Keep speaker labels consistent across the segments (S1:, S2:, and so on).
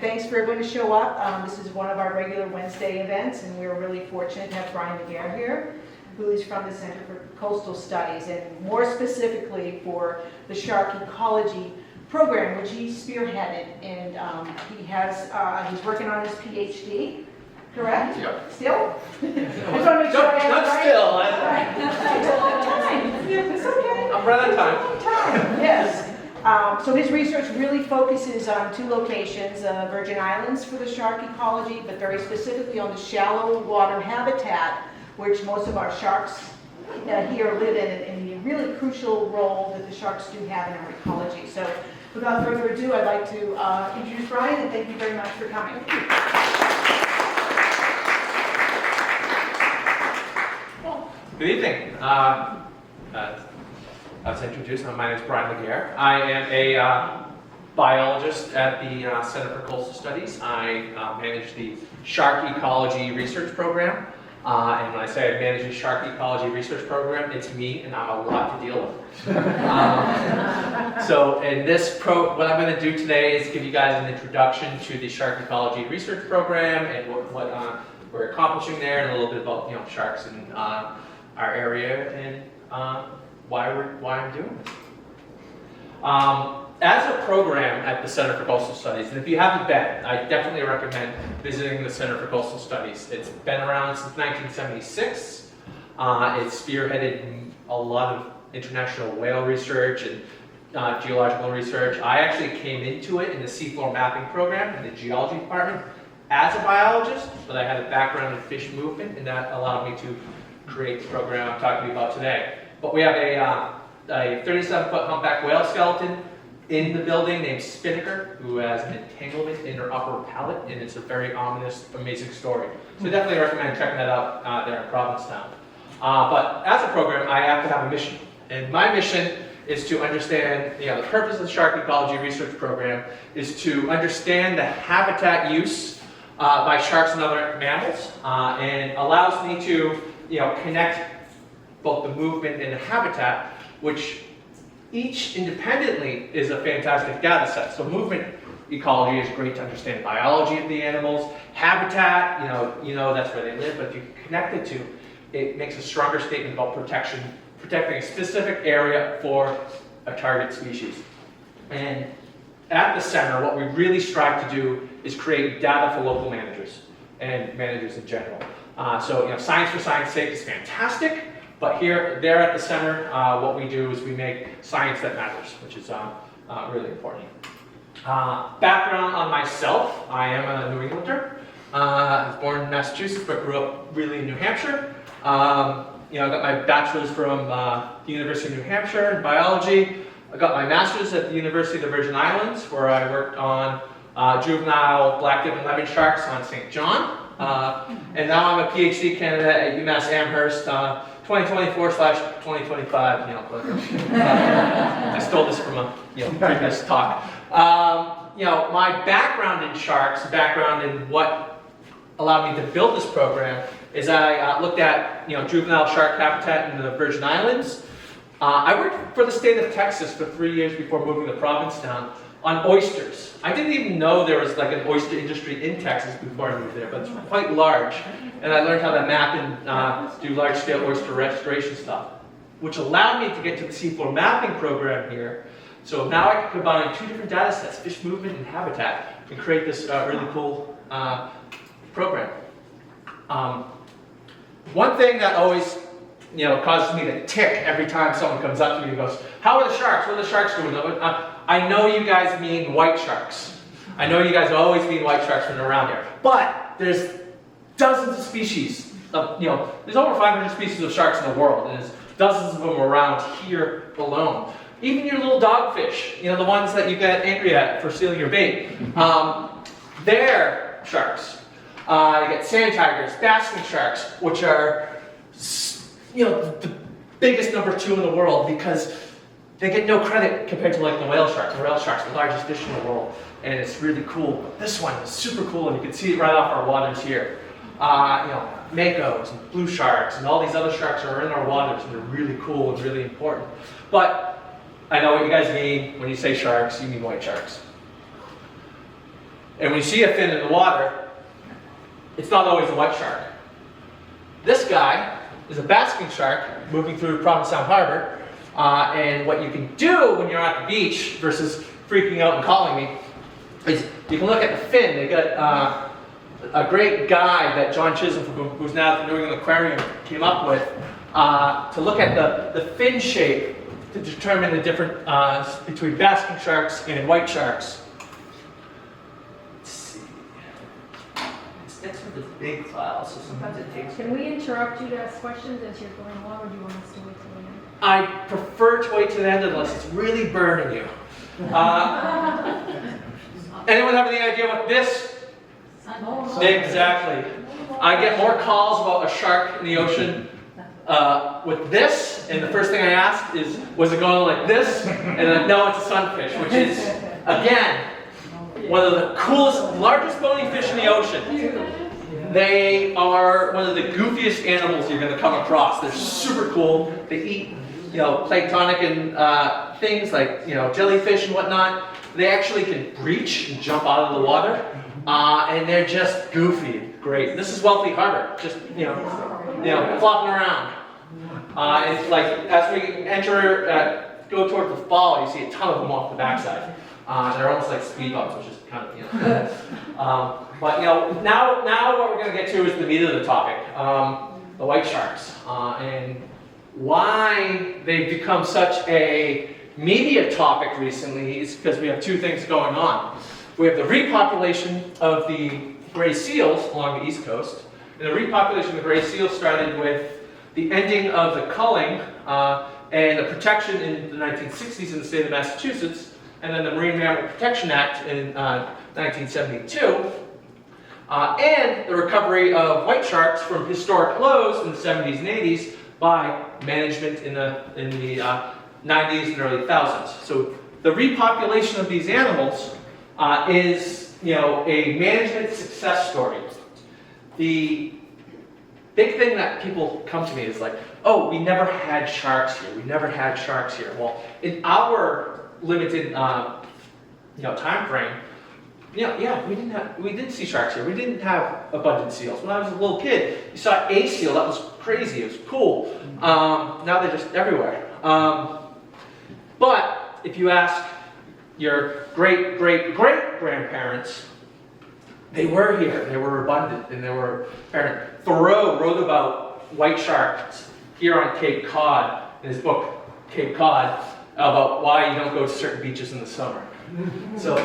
S1: thanks for everyone to show up. This is one of our regular Wednesday events, and we're really fortunate to have Bryan Legare here, who is from the Center for Coastal Studies, and more specifically for the Shark Ecology program, which he spearheaded. And he's working on his PhD, correct?
S2: Yep.
S1: Still? I just want to make sure I have it
S2: Not
S1: right.
S2: still.
S1: Right. It's a long time. It's okay.
S2: I'm running out of time.
S1: Yes. So his research really focuses on two locations, Virgin Islands for the shark ecology, but very specifically on the shallow water habitat, which most of our sharks here live in, and the really crucial role that the sharks do have in our ecology. So without further ado, I'd like to introduce Bryan, and thank you very much for coming.
S2: Good evening. As introduced, my name is Bryan Legare. I am a biologist at the Center for Coastal Studies. I manage the Shark Ecology Research Program. And when I say I manage the Shark Ecology Research Program, it's me, and I'm a lot to deal with. So in this what I'm going to do today is give you guys an introduction to the Shark Ecology Research Program and what we're accomplishing there, and a little bit about sharks in our area and why I'm doing this. As a program at the Center for Coastal Studies, and if you haven't been, I definitely recommend visiting the Center for Coastal Studies. It's been around since 1976. It's spearheaded a lot of international whale research and geological research. I actually came into it in the seafloor mapping program in the geology department as a biologist, but I had a background in fish movement, and that allowed me to create the program I'm talking about today. But we have a 37-foot humpback whale skeleton in the building named Spinnaker, who has an entanglement in her upper palate, and it's a very ominous, amazing story. So I definitely recommend checking that out there in Provincetown. But as a program, I have to have a mission, and my mission is to understand, the purpose of the Shark Ecology Research Program is to understand the habitat use by sharks and other mammals, and allows me to, connect both the movement and the habitat, which each independently is a fantastic data set. So movement ecology is great to understand biology of the animals. Habitat, that's where they live, but if you connect the two, it makes a stronger statement about protecting a specific area for a target species. And at the center, what we really strive to do is create data for local managers and managers in general. So science for science sake is fantastic, but there at the center, what we do is we make science that matters, which is really important. Background on myself: I am a New Englander. I was born in Massachusetts, but grew up really in New Hampshire. I got my bachelor's from the University of New Hampshire in biology. I got my master's at the University of the Virgin Islands, where I worked on juvenile black-tip and lemon sharks on St. John. And now I'm a PhD candidate at UMass Amherst, 2024/2025. I stole this from a previous talk. My background in sharks, background in what allowed me to build this program, is I looked at juvenile shark habitat in the Virgin Islands. I worked for the state of Texas for 3 years before moving to Provincetown on oysters. I didn't even know there was like an oyster industry in Texas before I moved there, but it's quite large. And I learned how to map and do large-scale oyster restoration stuff, which allowed me to get to the seafloor mapping program here. So now I can combine two different data sets, fish movement and habitat, and create this really cool program. One thing that always causes me to tick every time someone comes up to me and goes, "How are the sharks? What are the sharks doing?" I know you guys mean white sharks. I know you guys always mean white sharks when they're around here. But there's dozens of species of, there's over 500 species of sharks in the world, and there's dozens of them around here alone. Even your little dogfish, the ones that you get angry at for stealing your bait, they're sharks. You get sand tigers, basking sharks, which are, the biggest number 2 in the world because they get no credit compared to like the whale sharks. The whale shark's the largest fish in the world, and it's really cool. But this one is super cool, and you can see it right off our waters here. Makos and blue sharks and all these other sharks are in our waters, and they're really cool and really important. But I know what you guys mean when you say sharks. You mean white sharks. And when you see a fin in the water, it's not always a white shark. This guy is a basking shark moving through Provincetown Harbor. And what you can do when you're at the beach versus freaking out and calling me is you can look at the fin. They got a great guide that John Chisholm, who's now at the New England Aquarium, came up with to look at the fin shape to determine the difference between basking sharks and white sharks. Let's see. It's with this big file, so sometimes it takes.
S3: Can we interrupt you to ask questions as you're going along, or do you want us to wait till the end?
S2: I prefer to wait to the end unless it's really burning you. Anyone have any idea what this? Exactly. I get more calls about a shark in the ocean with this, and the first thing I ask is, was it going like this? And then, no, it's a sunfish, which is, again, one of the coolest, largest bony fish in the ocean. They are one of the goofiest animals you're going to come across. They're super cool. They eat, planktonic and things like, jellyfish and whatnot. They actually can breach and jump out of the water, and they're just goofy and great. This is Wealthy Harbor, just flopping around. It's like as we enter, go toward the fall, you see a ton of them off the backside. They're almost like speed bumps, which is kind of but now what we're going to get to is the meat of the topic, the white sharks, and why they've become such a media topic recently is because we have two things going on. We have the repopulation of the gray seals along the east coast, and the repopulation of the gray seals started with the ending of the culling and the protection in the 1960s in the state of Massachusetts, and then the Marine Mammal Protection Act in 1972, and the recovery of white sharks from historic lows in the 70s and 80s by management in the 90s and early 2000s. So the repopulation of these animals is, a management success story. The big thing that people come to me is like, oh, we never had sharks here. We never had sharks here. Well, in our limited, time frame, we did see sharks here. We didn't have abundant seals. When I was a little kid, you saw a seal. That was crazy. It was cool. Now they're just everywhere. But if you ask your great-great-great-grandparents, they were here. They were abundant, and they were apparent. Thoreau wrote about white sharks here on Cape Cod in his book Cape Cod about why you don't go to certain beaches in the summer. So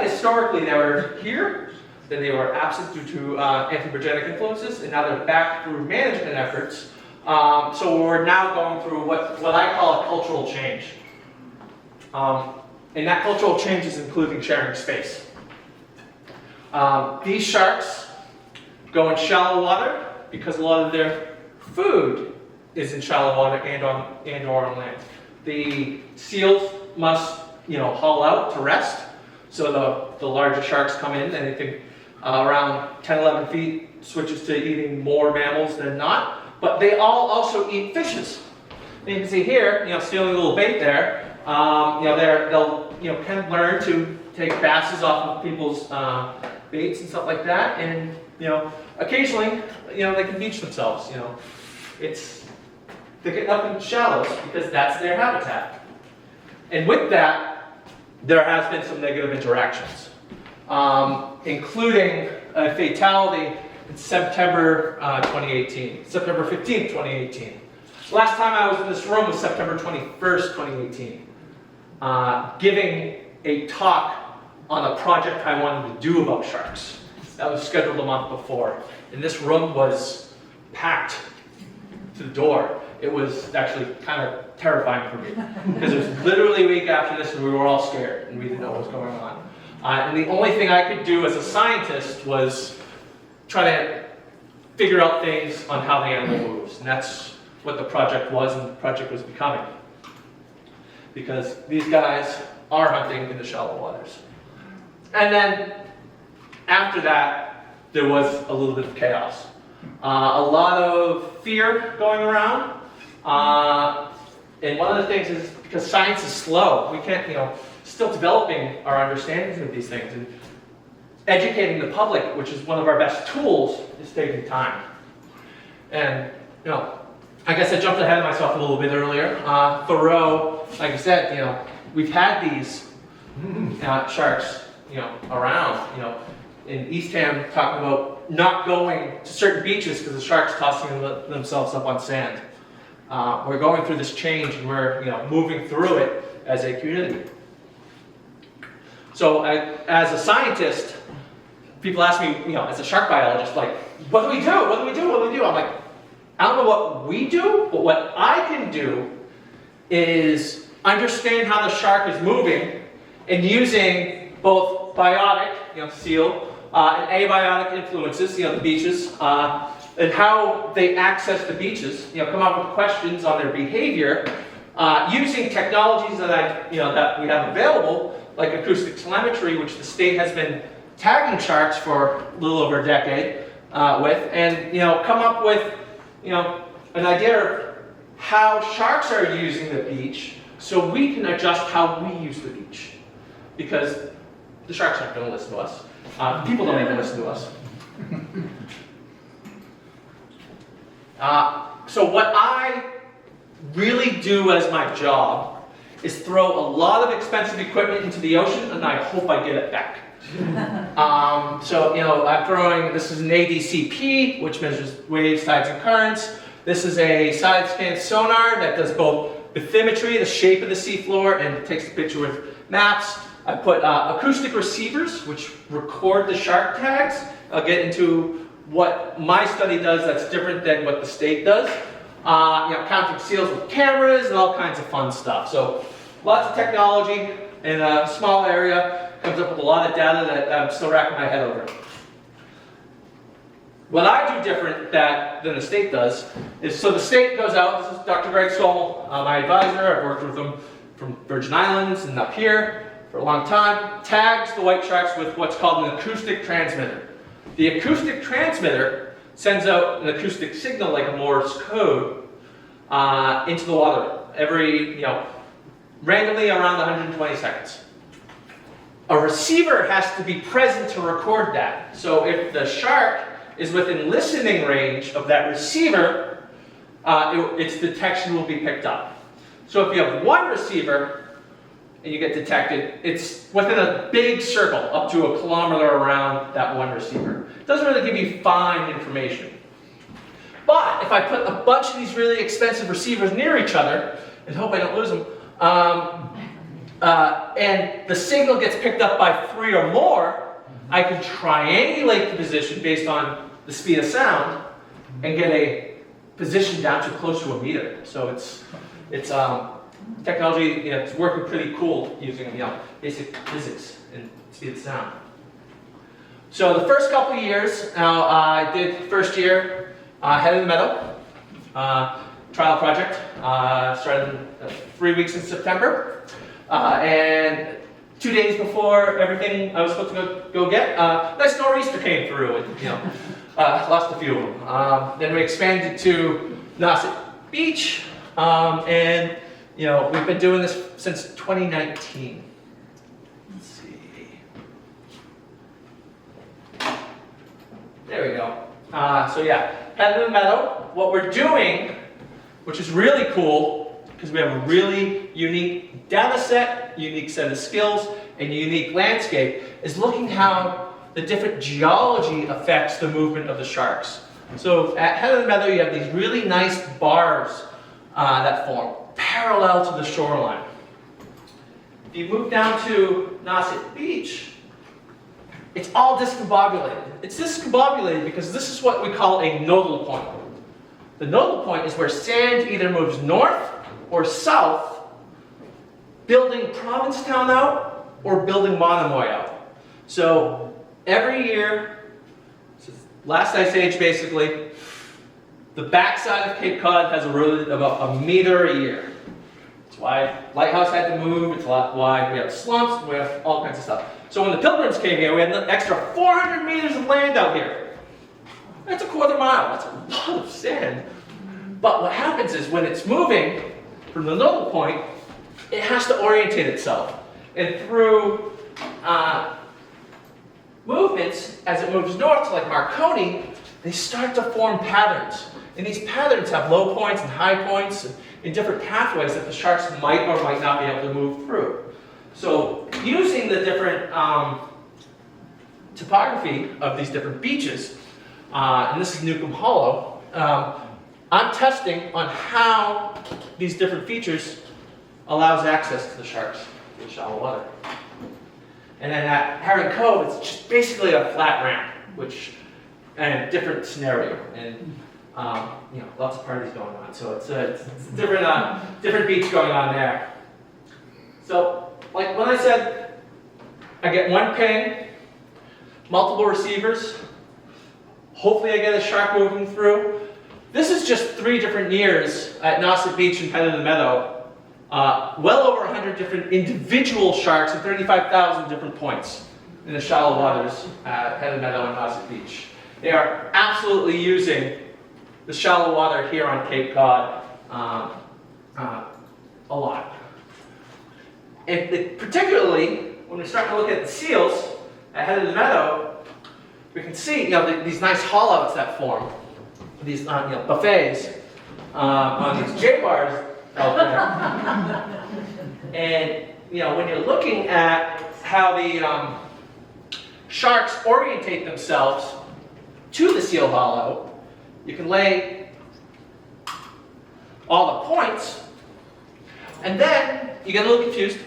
S2: historically they were here, then they were absent due to anthropogenic influences, and now they're back through management efforts. So we're now going through what I call a cultural change. And that cultural change is including sharing space. These sharks go in shallow water because a lot of their food is in shallow water and or on land. The seals must, haul out to rest. So the larger sharks come in, anything around 10, 11 feet, switches to eating more mammals than not. But they all also eat fishes. And you can see here, stealing a little bait there. They'll kind of learn to take passes off of people's baits and stuff like that, and occasionally, they can beach themselves. They're getting up in shallows because that's their habitat. And with that, there has been some negative interactions, including a fatality in September 2018, September 15th, 2018. Last time I was in this room was September 21st, 2018, giving a talk on a project I wanted to do about sharks. That was scheduled a month before. And this room was packed to the door. It was actually kind of terrifying for me because it was literally a week after this and we were all scared and we didn't know what was going on. And the only thing I could do as a scientist was try to figure out things on how the animal moves. And that's what the project was and the project was becoming. Because these guys are hunting in the shallow waters. And then after that, there was a little bit of chaos. A lot of fear going around. And one of the things is because science is slow, we can't, still developing our understandings of these things. And educating the public, which is one of our best tools, is taking time. And, you know, I guess I jumped ahead of myself a little bit earlier. Thoreau, like I said, you know, we've had these sharks, you know, around, you know, in Eastham talking about not going to certain beaches because the sharks tossing themselves up on sand. We're going through this change and we're, you know, moving through it as a community. So as a scientist, people ask me, you know, as a shark biologist, like, what do we do? What do we do? What do we do? I'm like, I don't know what we do, but what I can do is understand how the shark is moving and using both biotic, you know, seal, and abiotic influences, you know, the beaches, and how they access the beaches, you know, come up with questions on their behavior, using technologies that that we have available, like acoustic telemetry, which the state has been tagging sharks for a little over a decade with, and, you know, come up with, you know, an idea of how sharks are using the beach so we can adjust how we use the beach. Because the sharks aren't going to listen to us. People don't even listen to us. So what I really do as my job is throw a lot of expensive equipment into the ocean and I hope I get it back. So, you know, I'm throwing, this is an ADCP, which measures waves, tides, and currents. This is a side scan sonar that does both bathymetry, the shape of the seafloor, and takes a picture with maps. I put acoustic receivers, which record the shark tags. I'll get into what my study does that's different than what the state does. You know, counting seals with cameras and all kinds of fun stuff. So lots of technology in a small area, comes up with a lot of data that I'm still racking my head over. What I do different than the state does is, so the state goes out, this is Dr. Greg Stoll, my advisor, I've worked with him from Virgin Islands and up here for a long time, tags the white sharks with what's called an acoustic transmitter. The acoustic transmitter sends out an acoustic signal like a Morse code into the water every, you know, randomly around 120 seconds. A receiver has to be present to record that. So if the shark is within listening range of that receiver, its detection will be picked up. So if you have one receiver and you get detected, it's within a big circle up to a kilometer around that one receiver. It doesn't really give you fine information. But if I put a bunch of these really expensive receivers near each other, and hope I don't lose them, and the signal gets picked up by 3 or more, I can triangulate the position based on the speed of sound and get a position down to close to a meter. So it's technology, you know, it's working pretty cool using, you know, basic physics and speed of sound. So the first couple of years, now I did first year Head in the Meadow trial project. Started 3 weeks in September, and 2 days before everything I was supposed to go get, nice nor'easter came through, and, you know, lost a few of them. Then we expanded to Nauset Beach, and, you know, we've been doing this since 2019. Let's see. There we go. So yeah, Head in the Meadow. What we're doing, which is really cool, because we have a really unique data set, unique set of skills, and unique landscape, is looking how the different geology affects the movement of the sharks. So at Head in the Meadow, you have these really nice bars that form parallel to the shoreline. If you move down to Nauset Beach, it's all discombobulated. It's discombobulated because this is what we call a nodal point. The nodal point is where sand either moves north or south, building Provincetown out or building Monomoy out. So every year, last ice age basically, the backside of Cape Cod has eroded about a meter a year. That's why Lighthouse had to move, it's why we have slumps, we have all kinds of stuff. So when the Pilgrims came here, we had an extra 400 meters of land out here. That's a quarter mile, that's a lot of sand. But what happens is when it's moving from the nodal point, it has to orientate itself. And through movements, as it moves north to like Marconi, they start to form patterns. And these patterns have low points and high points in different pathways that the sharks might or might not be able to move through. So using the different topography of these different beaches, and this is Newcomb Hollow, I'm testing on how these different features allows access to the sharks in shallow water. And then at Herring Cove, it's just basically a flat ramp, and a different scenario, and you know, lots of parties going on. So it's a different beach going on there. So, like when I said, I get one ping, multiple receivers. Hopefully, I get a shark moving through. This is just 3 different years at Nauset Beach and Pen in the Meadow. Well over 100 different individual sharks and 35,000 different points in the shallow waters at Pen in the Meadow and Nauset Beach. They are absolutely using the shallow water here on Cape Cod a lot. And particularly, when we start to look at the seals at Head of the Meadow, we can see, you know, these nice hollouts that form, these you know, buffets on these J-bars out there. And you know, when you're looking at how the sharks orientate themselves to the seal hollow, you can lay all the points, and then you get a little confused,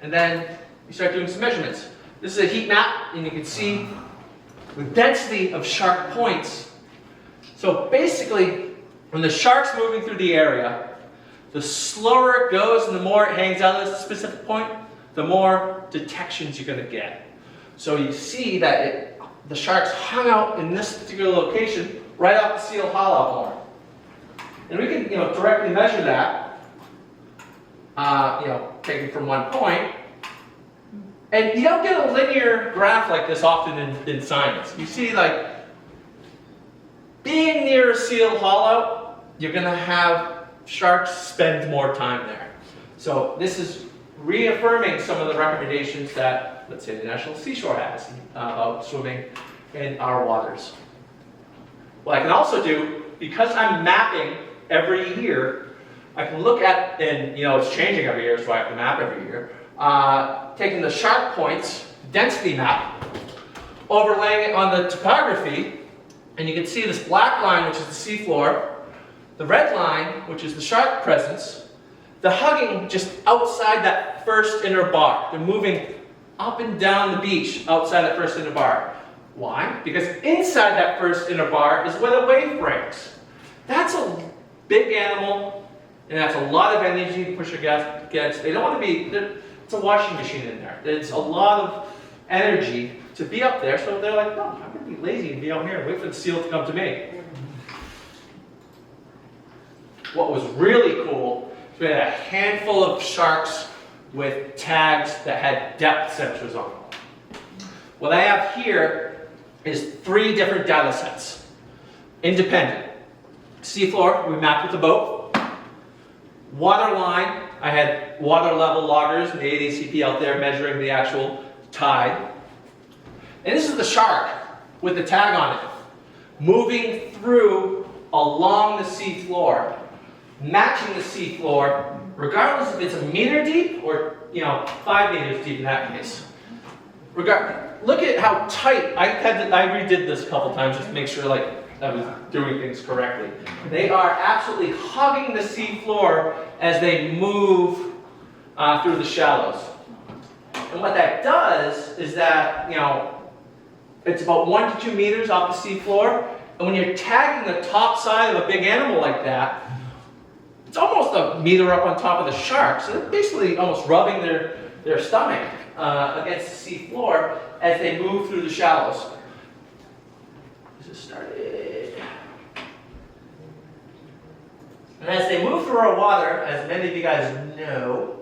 S2: and then you start doing some measurements. This is a heat map, and you can see the density of shark points. So basically, when the shark's moving through the area, the slower it goes and the more it hangs out at a specific point, the more detections you're going to get. So you see that the sharks hung out in this particular location right off the seal hollow horn. And we can, you know, directly measure that, you know, taken from one point. And you don't get a linear graph like this often in science. You see, like, being near a seal hollow, you're going to have sharks spend more time there. So this is reaffirming some of the recommendations that, let's say, the National Seashore has about swimming in our waters. What I can also do, because I'm mapping every year, I can look at, and you know, it's changing every year, so I have to map every year, taking the shark points, density map, overlaying it on the topography, and you can see this black line, which is the seafloor, the red line, which is the shark presence, the hugging just outside that first inner bar. They're moving up and down the beach outside that first inner bar. Why? Because inside that first inner bar is where the wave breaks. That's a big animal, and that's a lot of energy to push against. They don't want to be, it's a washing machine in there. It's a lot of energy to be up there, so they're like, no, I'm going to be lazy and be out here and wait for the seal to come to me. What was really cool is we had a handful of sharks with tags that had depth sensors on them. What I have here is 3 different data sets, independent. Seafloor, we mapped with the boat. Water line, I had water level loggers and the ADCP out there measuring the actual tide. And this is the shark with the tag on it, moving through along the seafloor, matching the seafloor, regardless if it's a meter deep or 5 meters deep in that case. Look at how tight. I redid this a couple times just to make sure I was doing things correctly. They are absolutely hugging the seafloor as they move through the shallows. And what that does is that it's about 1 to 2 meters off the seafloor, and when you're tagging the top side of a big animal like that, it's almost a meter up on top of the shark. So they're basically almost rubbing their stomach against the seafloor as they move through the shallows. This has started. And as they move through our water, as many of you guys know,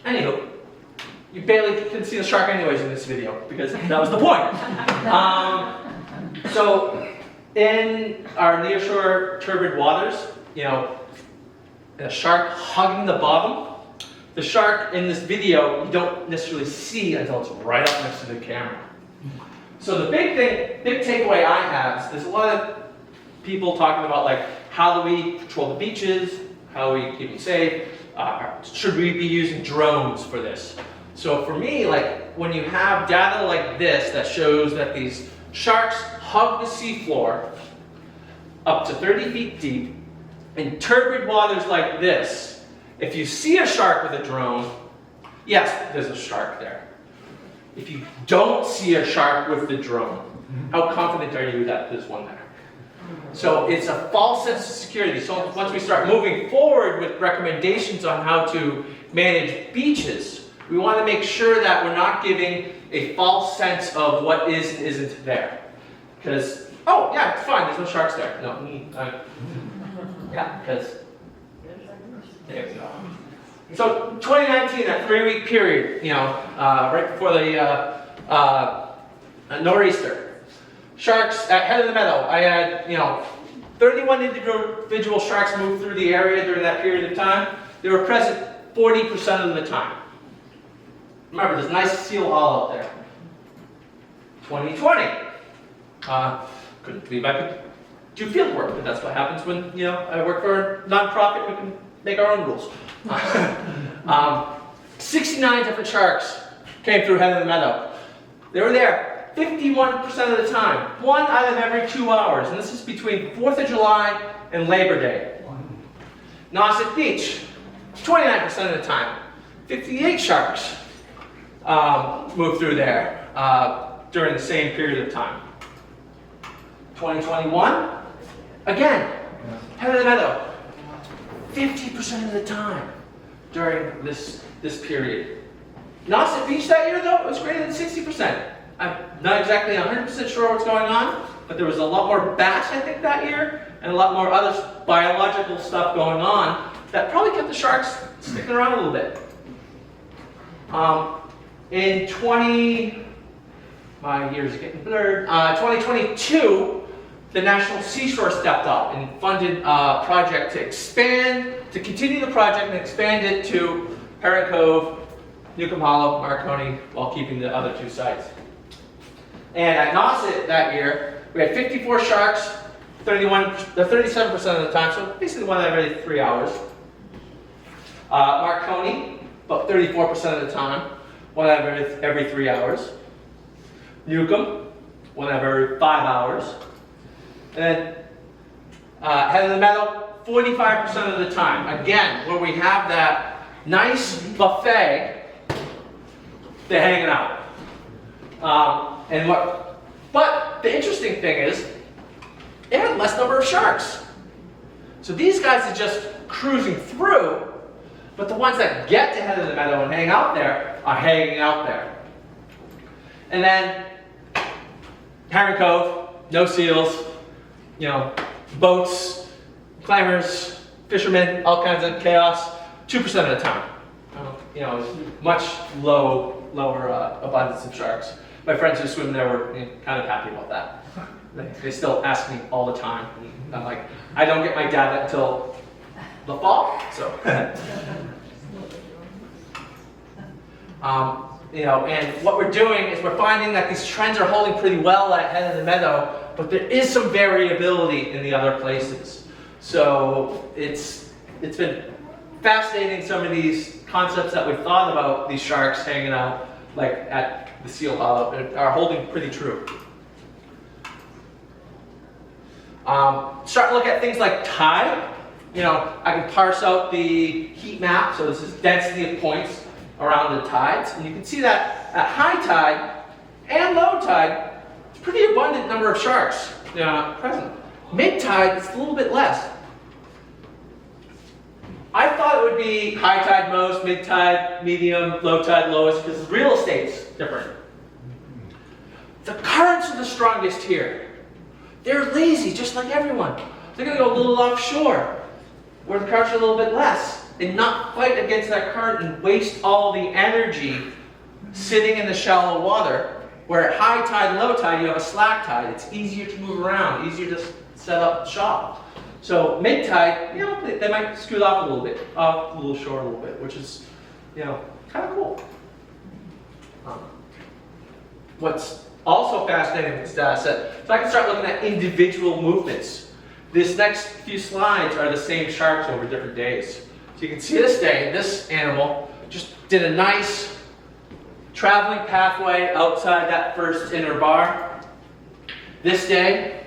S2: anywho, you barely can see the shark anyways in this video, because that was the point. So, in our nearshore turbid waters, and a shark hugging the bottom. The shark in this video, you don't necessarily see until it's right up next to the camera. So the big takeaway I have is there's a lot of people talking about like, how do we control the beaches? How do we keep them safe? Should we be using drones for this? So for me, like when you have data like this that shows that these sharks hug the seafloor up to 30 feet deep in turbid waters like this, if you see a shark with a drone, yes, there's a shark there. If you don't see a shark with the drone, how confident are you that there's one there? So it's a false sense of security. So once we start moving forward with recommendations on how to manage beaches, we want to make sure that we're not giving a false sense of what is and isn't there. Because, oh yeah, it's fine, there's no sharks there. No, yeah, because, there we go. So 2019, that 3-week period, right before the nor'easter. Sharks at head of the meadow. I had, 31 individual sharks move through the area during that period of time. They were present 40% of the time. Remember, there's a nice seal hall up there. 2020. Couldn't believe I could do field work, but that's what happens when, I work for a nonprofit. We can make our own rules. 69 different sharks came through head of the meadow. They were there 51% of the time, 1 out of every 2 hours, and this is between 4th of July and Labor Day. Nauset Beach, 29% of the time, 58 sharks moved through there during the same period of time. 2021, again, head of the meadow, 50% of the time during this period. Nauset Beach that year, though, it was greater than 60%. I'm not exactly 100% sure what's going on, but there was a lot more bass, I think, that year, and a lot more other biological stuff going on that probably kept the sharks sticking around a little bit. In my years are getting blurred, 2022, the National Seashore stepped up and funded a project to continue the project and expand it to Heron Cove, Newcomb Hollow, Marconi, while keeping the other 2 sites. And at Nauset that year, we had 54 sharks, 37% of the time, so basically 1 out of every 3 hours. Marconi, about 34% of the time, 1 out of every 3 hours. Newcomb, 1 out of every 5 hours. And then head of the meadow, 45% of the time. Again, where we have that nice buffet, they're hanging out. But the interesting thing is, they had less number of sharks. So these guys are just cruising through, but the ones that get to head of the meadow and hang out there are hanging out there. And then Heron Cove, no seals, boats, climbers, fishermen, all kinds of chaos, 2% of the time. Much lower abundance of sharks. My friends who swim there were kind of happy about that. They still ask me all the time. I'm like, I don't get my data until the fall, so. And what we're doing is we're finding that these trends are holding pretty well at head of the meadow, but there is some variability in the other places. So it's been fascinating, some of these concepts that we've thought about these sharks hanging out, like at the Seal Hollow, are holding pretty true. Start to look at things like tide. I can parse out the heat map, so this is density of points around the tides, and you can see that at high tide and low tide, it's a pretty abundant number of sharks present. Mid tide, it's a little bit less. I thought it would be high tide most, mid tide, medium, low tide lowest, because real estate's different. The currents are the strongest here. They're lazy, just like everyone. They're going to go a little offshore, where the currents are a little bit less, and not fight against that current and waste all the energy sitting in the shallow water, where at high tide and low tide you have a slack tide. It's easier to move around, easier to set up shop. So mid-tide, they might scoot off a little bit, off a little shore a little bit, which is, kind of cool. What's also fascinating with this data set, so I can start looking at individual movements. This next few slides are the same sharks over different days. So you can see this day, this animal just did a nice traveling pathway outside that first inner bar. This day,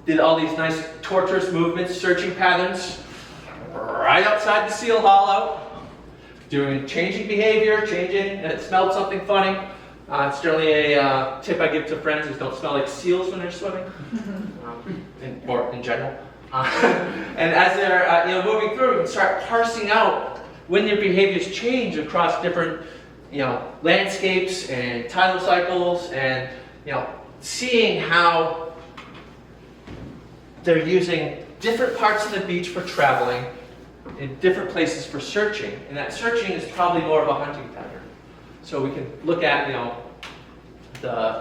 S2: did all these nice torturous movements, searching patterns, right outside the seal hollow, changing behavior, and it smelled something funny. It's generally a tip I give to friends is don't smell like seals when they're swimming, or in general. And as they're moving through, you can start parsing out when their behaviors change across different landscapes and tidal cycles, and seeing how they're using different parts of the beach for traveling and different places for searching. And that searching is probably more of a hunting pattern. So we can look at the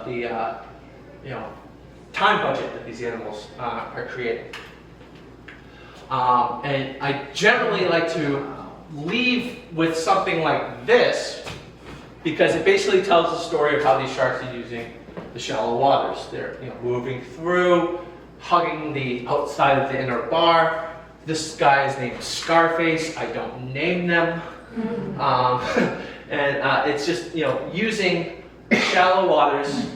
S2: time budget that these animals are creating. And I generally like to leave with something like this because it basically tells the story of how these sharks are using the shallow waters. They're moving through, hugging the outside of the inner bar. This guy is named Scarface. I don't name them. And it's just using shallow waters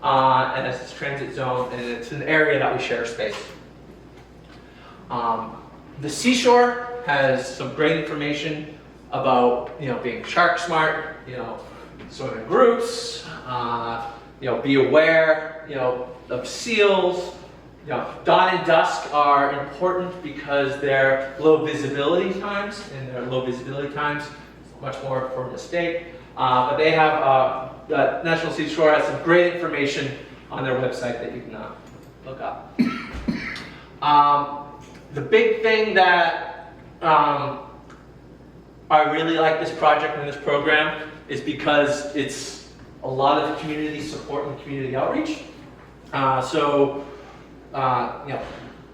S2: as its transit zone, and it's an area that we share space. The seashore has some great information about being shark smart, swim in groups, be aware of seals. Dawn and dusk are important because they're low visibility times, and their low visibility times much more for a mistake. But they have, the National Seashore has some great information on their website that you can look up. The big thing that I really like this project and this program is because it's a lot of community support and community outreach.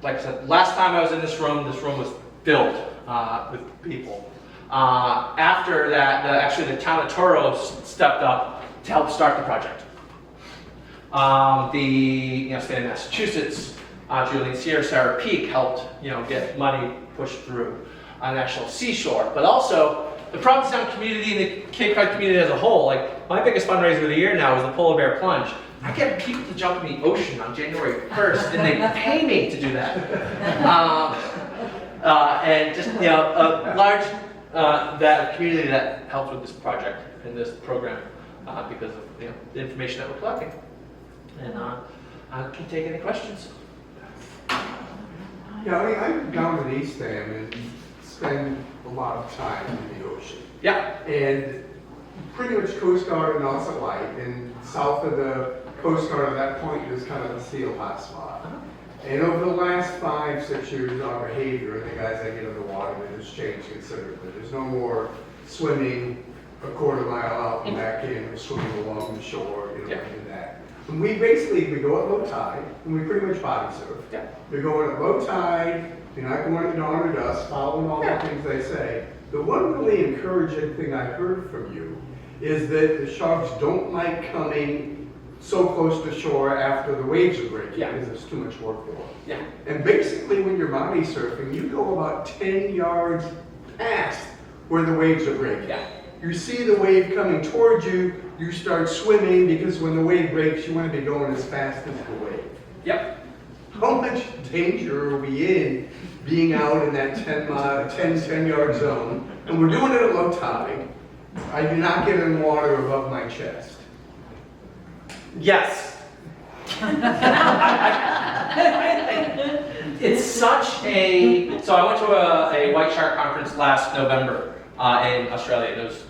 S2: Like I said, last time I was in this room was filled with people. After that, actually the town of Toro stepped up to help start the project. The state of Massachusetts, Julian Sierra, Sarah Peak helped get money pushed through National Seashore, but also the Provincetown community and the Cape Cod community as a whole. Like my biggest fundraiser of the year now is the Polar Bear Plunge. I get people to jump in the ocean on January 1st, and they pay me to do that. And just a large that community that helped with this project and this program because of the information that we're collecting. And I can take any questions.
S4: Yeah, I'm down in East Dam and spend a lot of time in the ocean.
S2: Yeah.
S4: And pretty much Coast Guard and also Light, and south of the Coast Guard at that point is kind of a seal hotspot. And over the last 5-6 years, our behavior of the guys that get in the water has changed considerably. There's no more swimming a quarter mile out and back in, or swimming along the shore, like that. And we go at low tide, and we pretty much body surf.
S2: Yeah.
S4: You're going at low tide, you're not going at dawn or dusk, following all the things they say. The one really encouraging thing I heard from you is that the sharks don't like coming so close to shore after the waves are breaking, because it's too much work for them.
S2: Yeah.
S4: And basically when you're body surfing, you go about 10 yards past where the waves are breaking.
S2: Yeah.
S4: You see the wave coming towards you, you start swimming, because when the wave breaks, you want to be going as fast as the wave.
S2: Yep.
S4: How much danger are we in being out in that 10-yard zone? And we're doing it at low tide. I do not get in water above my chest.
S2: Yes. It's such a. So I went to a white shark conference last November in Australia. There was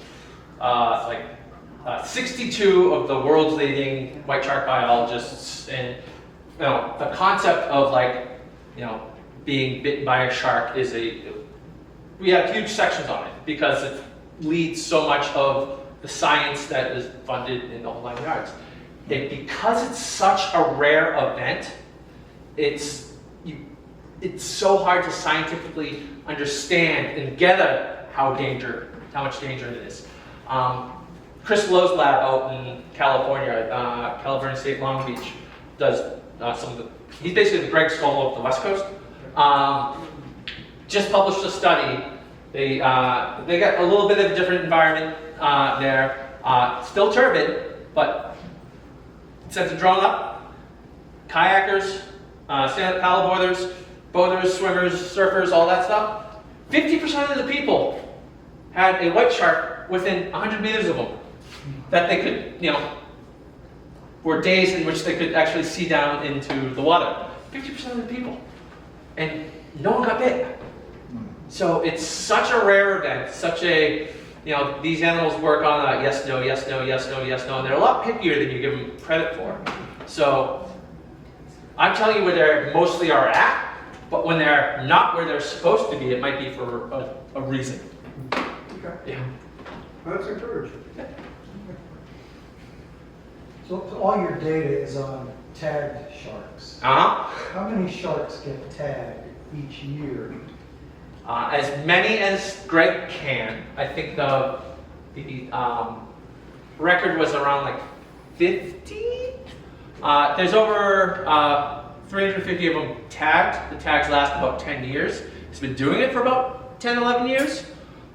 S2: 62 of the world's leading white shark biologists, and the concept of being bitten by a shark is we have huge sections on it because it leads so much of the science that is funded in the whole 9 yards. Because it's such a rare event, it's so hard to scientifically understand and get at how much danger it is. Chris Lowe's lab out in California, California State Long Beach, does some of the, he's basically the Greg Scholl of the West Coast. Just published a study. They got a little bit of a different environment there. Still turbid, but sends a drone up. Kayakers, stand-up paddleboarders, boaters, swimmers, surfers, all that stuff. 50% of the people had a white shark within 100 meters of them that they could, were days in which they could actually see down into the water. 50% of the people. And no one got bit. So it's such a rare event, such a, these animals work on a yes, no, yes, no, yes, no, yes, no, and they're a lot pickier than you give them credit for. So I'm telling you where they mostly are at, but when they're not where they're supposed to be, it might be for a reason.
S4: Okay.
S2: Yeah.
S4: That's encouraging.
S5: So all your data is on tagged sharks.
S2: Uh-huh.
S5: How many sharks get tagged each year?
S2: As many as Greg can. I think the record was around like 50. There's over 350 of them tagged. The tags last about 10 years. He's been doing it for about 10, 11 years.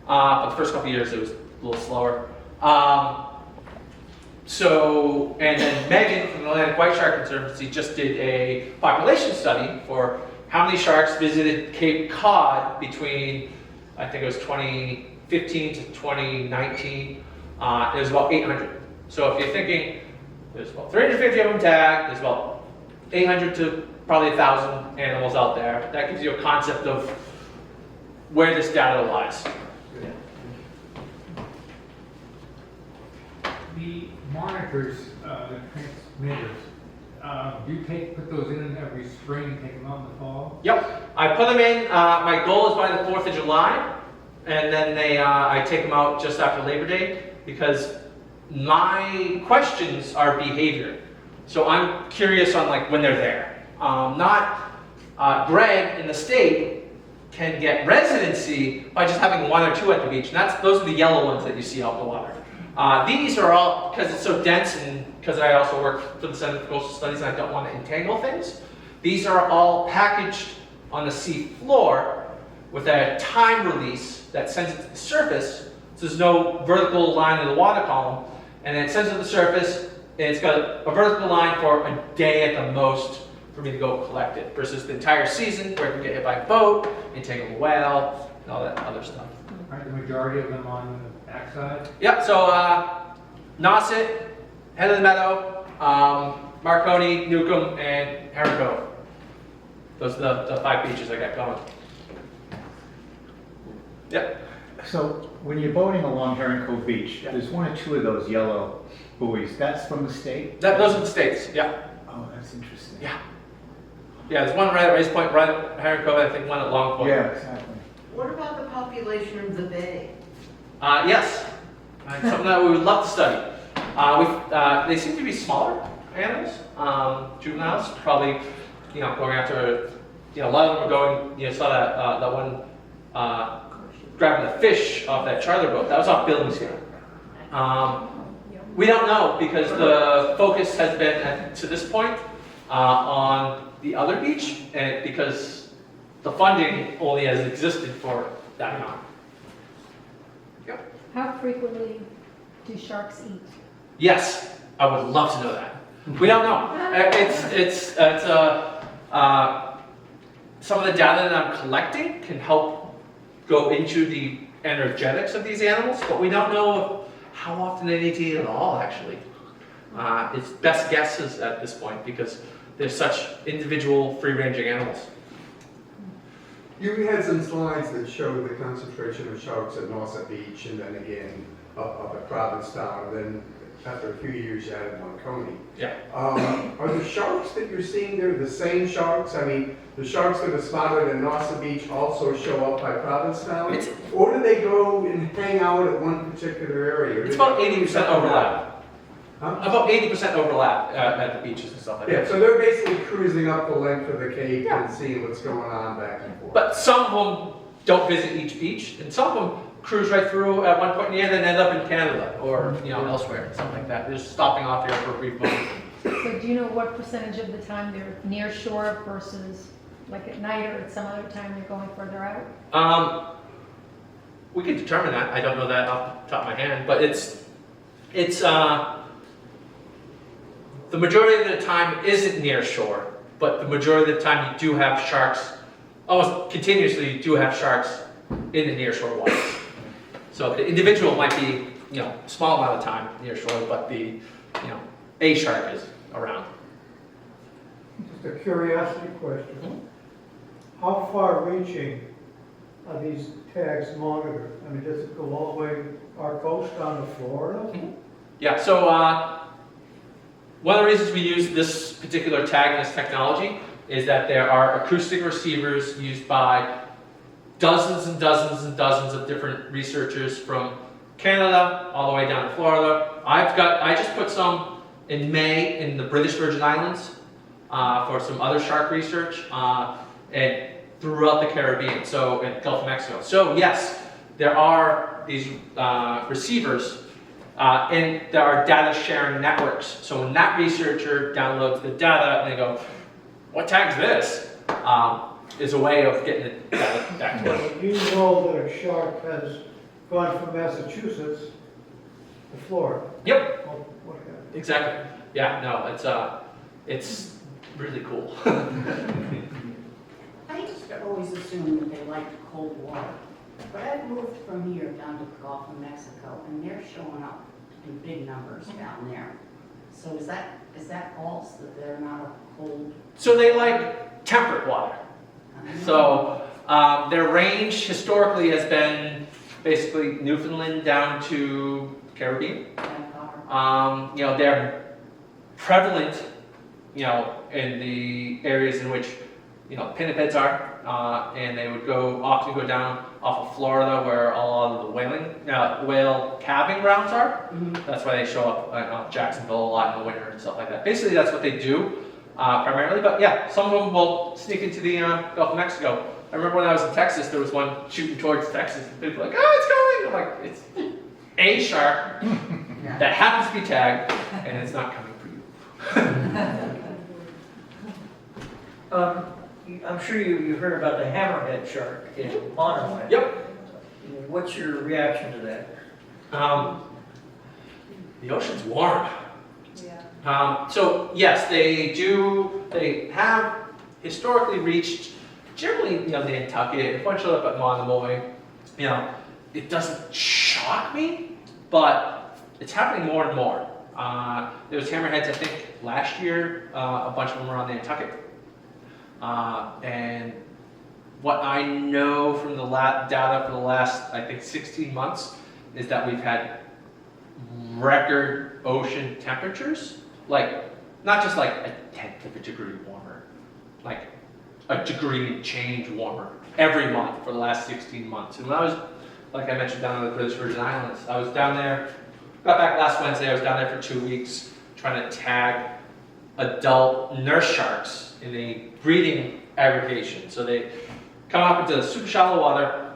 S2: But the first couple of years it was a little slower. And then Megan from the Atlantic White Shark Conservancy just did a population study for how many sharks visited Cape Cod between, I think it was 2015 to 2019. It was about 800. So if you're thinking, there's about 350 of them tagged, there's about 800 to probably 1,000 animals out there. That gives you a concept of where this data lies.
S6: The monitors, the transmitters, do you put those in every spring, take them out in the fall?
S2: Yep, I put them in. My goal is by the 4th of July, and then I take them out just after Labor Day because my questions are behavior. So I'm curious on like when they're there. Greg in the state can get residency by just having 1 or 2 at the beach, and those are the yellow ones that you see out in the water. These are all, because it's so dense and because I also work for the Center for Coastal Studies and I don't want to entangle things, these are all packaged on the sea floor with a time release that sends it to the surface. So there's no vertical line in the water column, and then it sends it to the surface, and it's got a vertical line for a day at the most for me to go collect it, versus the entire season where it can get hit by a boat, entangle a whale, and all that other stuff.
S6: Aren't the majority of them on the backside?
S2: Yep, so Nauset, Head of the Meadow, Marconi, Newcomb, and Heron Cove. Those are the 5 beaches I got going. Yep.
S7: So when you're boating along Heron Cove Beach, there's 1 or 2 of those yellow buoys. That's from the state?
S2: Those are the states, yeah.
S7: Oh, that's interesting.
S2: Yeah. Yeah, there's one right at Race Point, right at Heron Cove, and I think one at Long Point.
S7: Yeah, exactly.
S8: What about the population of the bay?
S2: Yes, something that we would love to study. They seem to be smaller animals, juveniles, probably, going after, a lot of them are going, saw that one grabbing the fish off that charter boat. That was off Billingsley. We don't know because the focus has been, to this point, on the other beach, and because the funding only has existed for that long. Yep.
S3: How frequently do sharks eat?
S2: Yes, I would love to know that. We don't know. Some of the data that I'm collecting can help go into the energetics of these animals, but we don't know how often they need to eat at all, actually. It's best guesses at this point because they're such individual, free-ranging animals.
S4: You had some slides that showed the concentration of sharks at Nauset Beach and then again up at Provincetown, and then after a few years you added Marconi.
S2: Yeah.
S4: Are the sharks that you're seeing there the same sharks? I mean, the sharks that are spotted at Nauset Beach also show up by Provincetown? Or do they go and hang out at one particular area?
S2: It's about 80% overlap. About 80% overlap at the beaches and stuff like
S4: Yeah,
S2: that.
S4: so they're basically cruising up the length of the Cape and seeing what's going on back and forth.
S2: But some of them don't visit each beach, and some of them cruise right through at one point in the year, then end up in Canada or elsewhere, something like that. They're just stopping off here for a brief moment.
S3: So do you know what percentage of the time they're near shore versus like at night or at some other time they're going further out?
S2: We can determine that. I don't know that off the top of my hand, but it's the majority of the time isn't near shore, but the majority of the time you do have sharks, almost continuously you do have sharks in the near shore waters. So the individual might be, small amount of time near shore, but the, a shark is around.
S9: Just a curiosity question. How far reaching are these tags monitored? I mean, does it go all the way our coast down to Florida?
S2: Yeah, so one of the reasons we use this particular tag and this technology is that there are acoustic receivers used by dozens and dozens and dozens of different researchers from Canada all the way down to Florida. I just put some in May in the British Virgin Islands for some other shark research and throughout the Caribbean, so in Gulf of Mexico. So yes, there are these receivers and there are data sharing networks. So when that researcher downloads the data and they go, what tag's this? Is a way of getting the data back to us.
S9: You know that a shark has gone from Massachusetts to Florida.
S2: Yep,
S9: What happened?
S2: exactly. Yeah, no, it's really cool.
S8: I just always assumed that they liked cold water. But I've moved from here down to the Gulf of Mexico, and they're showing up in big numbers down there. So is that false, that they're not a cold?
S2: So they like temperate water. So their range historically has been basically Newfoundland down to Caribbean. They're prevalent, in the areas in which, pinnipeds are, and they would often go down off of Florida where a lot of the whale calving grounds are. That's why they show up off Jacksonville a lot in the winter and stuff like that. Basically, that's what they do. Primarily, but yeah, some of them will sneak into the Gulf of Mexico. I remember when I was in Texas, there was one shooting towards Texas, and people were like, oh, it's coming! I'm like, it's a shark that happens to be tagged, and it's not coming for you.
S10: I'm sure you heard about the hammerhead shark in Monterey.
S2: Yep.
S10: What's your reaction to that?
S2: The ocean's warm. So yes, they have historically reached generally, Nantucket, a bunch of up at Monomoy. It doesn't shock me, but it's happening more and more. There was hammerheads, I think, last year, a bunch of them were on Nantucket. And what I know from the data for the last, I think, 16 months is that we've had record ocean temperatures. Like, not just like a tenth of a degree warmer, like a degree and change warmer every month for the last 16 months. And when I was, like I mentioned, down in the British Virgin Islands, I was down there, got back last Wednesday, I was down there for 2 weeks trying to tag adult nurse sharks in a breeding aggregation. So they come up into super shallow water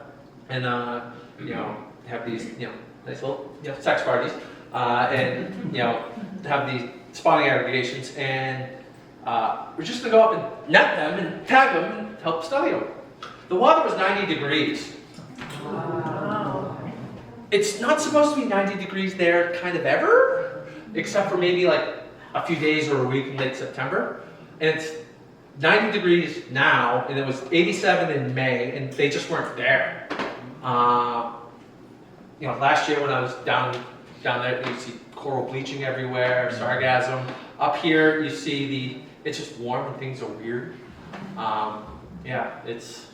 S2: and, have these, nice little, sex parties, and, have these spawning aggregations, and we're just gonna go up and net them and tag them and help study them. The water was 90 degrees.
S3: Wow.
S2: It's not supposed to be 90 degrees there kind of ever, except for maybe like a few days or a week in late September. And it's 90 degrees now, and it was 87 in May, and they just weren't there. Last year when I was down there, you see coral bleaching everywhere, sargassum. Up here, you see it's just warm and things are weird. It's,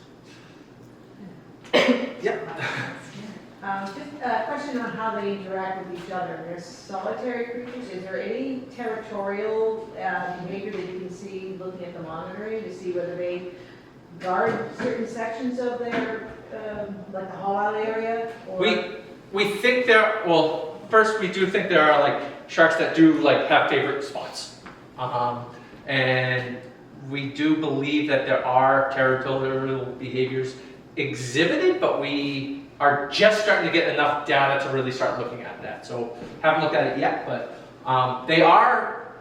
S1: Just a question on how they interact with each other. They're solitary creatures. Is there any territorial behavior that you can see looking at the monitoring to see whether they guard certain sections of their, like the haul-out area? Or...
S2: We think first we do think there are like sharks that do like have favorite spots. And we do believe that there are territorial behaviors exhibited, but we are just starting to get enough data to really start looking at that. So haven't looked at it yet, but they are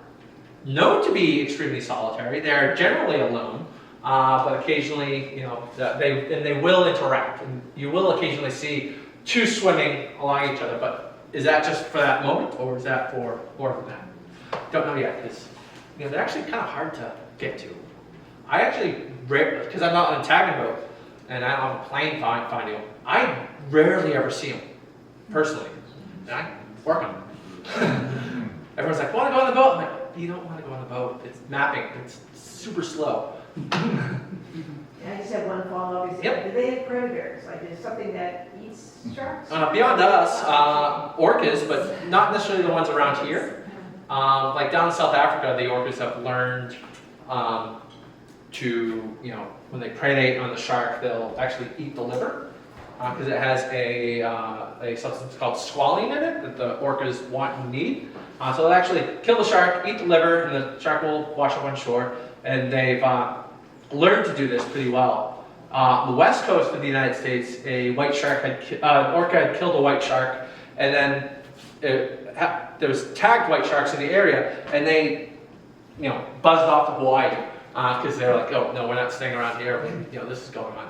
S2: known to be extremely solitary. They're generally alone, but occasionally, you know, they will interact, and you will occasionally see two swimming along each other. But is that just for that moment, or is that for more than that? Don't know yet, because you know they're actually kind of hard to get to. I actually, because I'm not on a tagging boat and I don't have a plane finding them, I rarely ever see them personally. And I work on them. Everyone's like, want to go on the boat? I'm like, you don't want to go on the boat. It's mapping. It's super slow.
S1: I just have one follow-up.
S2: Yep.
S1: Do they have predators? Like, is something that eats sharks?
S2: Beyond us, orcas, but not necessarily the ones around here. Like down in South Africa, the orcas have learned to, you know, when they predate on the shark, they'll actually eat the liver because it has a substance called squalene in it that the orcas want and need. So they'll actually kill the shark, eat the liver, and the shark will wash up on shore. And they've learned to do this pretty well. The west coast of the United States, a white shark orca had killed a white shark, and then there was tagged white sharks in the area, and they, you know, buzzed off to Hawaii because they're like, oh no, we're not staying around here. You know, this is going on.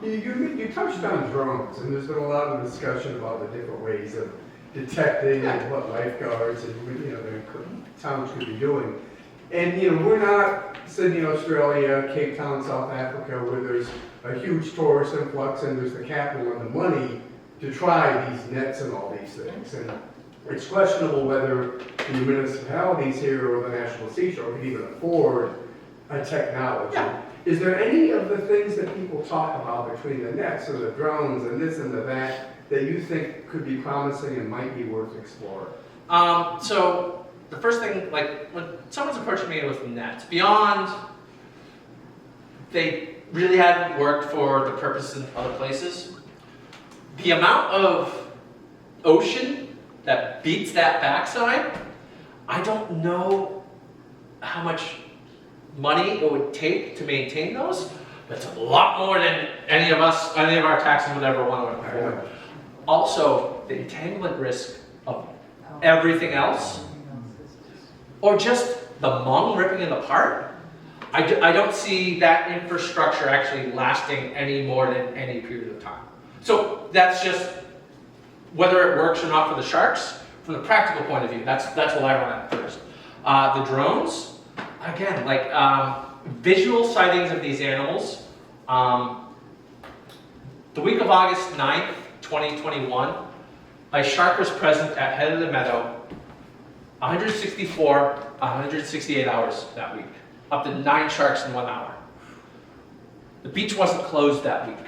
S4: You touched on drones, and there's been a lot of discussion about the different ways of detecting and what lifeguards and, you know, the towns could be doing. And, you know, we're not Sydney, Australia, Cape Town, South Africa, where there's a huge tourist influx and there's the capital and the money to try these nets and all these things. And it's questionable whether the municipalities here or the National Seashore could even afford a technology.
S2: Yeah.
S4: Is there any of the things that people talk about between the nets and the drones and this and the that you think could be promising and might be worth exploring?
S2: So the first thing, like when someone's approaching me with nets, beyond they really haven't worked for the purpose in other places, the amount of ocean that beats that backside, I don't know how much money it would take to maintain those, but it's a lot more than any of our taxes would ever want to afford. Also, the entanglement risk of everything else, or just the mung ripping it apart, I don't see that infrastructure actually lasting any more than any period of time. So that's just whether it works or not for the sharks. From the practical point of view, that's what I run at first. The drones, again, like visual sightings of these animals. The week of August 9th, 2021, a shark was present at Head of the Meadow 168 hours that week. Up to 9 sharks in 1 hour. The beach wasn't closed that week.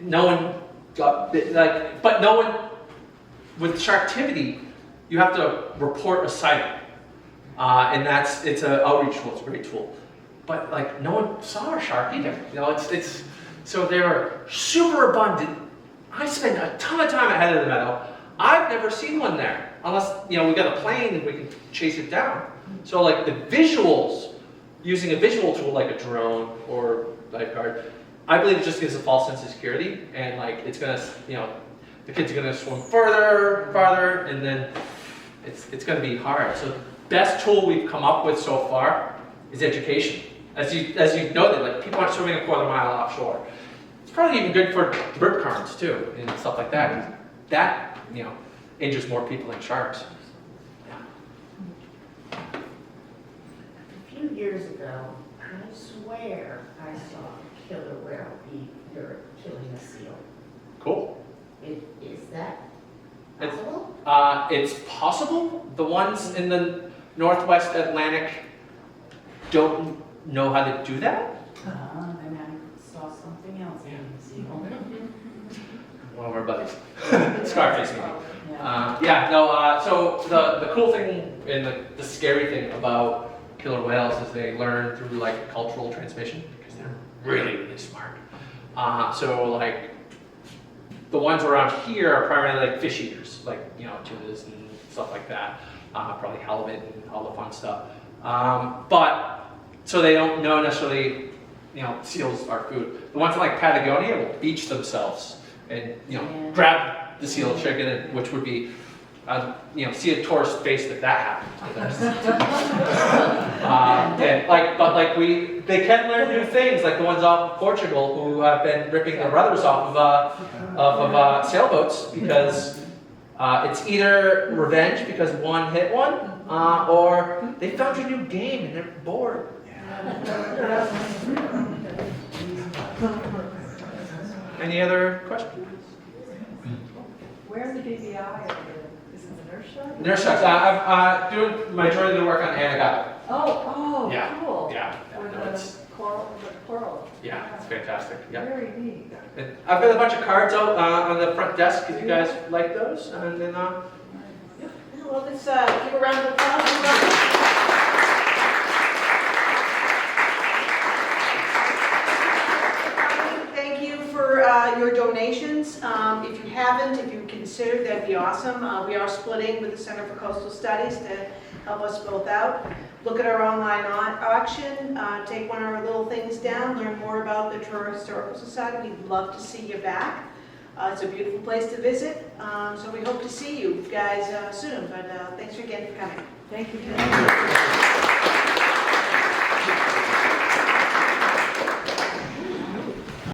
S2: No one got bit, like, but no one, with sharktivity, you have to report a sighting. And it's an outreach tool, it's a great tool. But like, no one saw a shark either. You know, so they're super abundant. I spend a ton of time at Head of the Meadow. I've never seen one there, unless, you know, we got a plane and we can chase it down. So like the visuals, using a visual tool like a drone or lifeguard, I believe it just gives a false sense of security, and like it's gonna, you know, the kids are gonna swim farther, and then it's gonna be hard. So the best tool we've come up with so far is education. As you noted, like people aren't swimming a quarter mile offshore. It's probably even good for rip currents too and stuff like that. That, you know, injures more people than sharks.
S8: A few years ago, I swear I saw a killer whale be killing a seal.
S2: Cool.
S8: Is that
S2: It's-
S8: possible?
S2: It's possible. The ones in the Northwest Atlantic don't know how to do that.
S8: And I saw something else in the seal.
S2: One of our buddies, Scarface. So the cool thing and the scary thing about killer whales is they learn through like cultural transmission because they're really, really smart. So like the ones around here are primarily like fish eaters, like, you know, tunas and stuff like that. Probably halibut and all the fun stuff. But so they don't know necessarily, seals are food. The ones in like Patagonia will beach themselves and grab the seal chicken, which would be, see a tourist face if that happened to them. They can learn new things, like the ones off of Portugal who have been ripping their brothers off of sailboats because it's either revenge because one hit one, or they found a new game and they're bored. Any other questions?
S11: Where's the BBI? Is it the nurse shop?
S2: Nurse shucks. I'm doing majority of the work on Anagata.
S11: Oh,
S2: Yeah,
S11: cool.
S2: yeah.
S11: With
S2: No, it's,
S11: the coral.
S2: yeah, it's fantastic. Yeah.
S11: Very neat.
S2: And I've got a bunch of cards out on the front desk if you guys like those. And then,
S1: Well, let's give a round of applause. Thank you for your donations. If you haven't, if you consider, that'd be awesome. We are splitting with the Center for Coastal Studies to help us both out. Look at our online auction, take one of our little things down, learn more about the Truro Historical Society. We'd love to see you back. It's a beautiful place to visit, so we hope to see you guys soon. But thanks again for coming.
S11: Thank you.